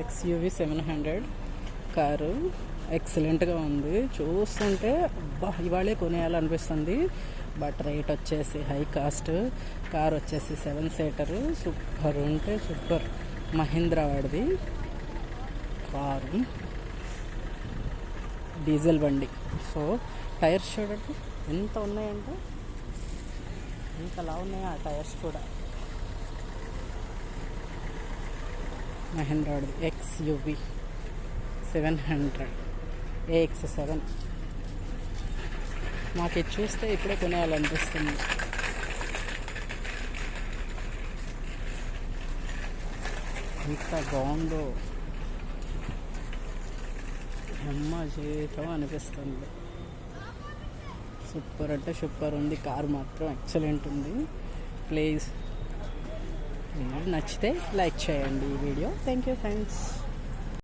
XUV 700 car ఎక్సలెంట్గా ఉంది. చూస్తుంటే అబ్బా ఇవాళే కొనేయాలనిపిస్తుంది. బట్ రేట్ వచ్చేసి హై కాస్ట్. కార్ వచ్చేసి 7 సీటర్. సూపర్ ఉంటే సూపర్. మహీంద్రా వాడిది కారు, డీజిల్ బండి. సో టైర్స్ చూడండి ఎంత ఉన్నాయంటే ఇంతలా ఉన్నాయి ఆ టైర్స్ కూడా. మహీంద్రా వాడిది XUV 700 AX7. మాకు ఇది చూస్తే ఇప్పుడే కొనేయాలనిపిస్తుంది. ఎంత బాగుందో అమ్మ జీవితం అనిపిస్తుంది. సూపర్ అంటే సూపర్ ఉంది. కార్ మాత్రం ఎక్సలెంట్ ఉంది. ప్లీజ్ నచ్చితే లైక్ చేయండి ఈ వీడియో. Thank you friends.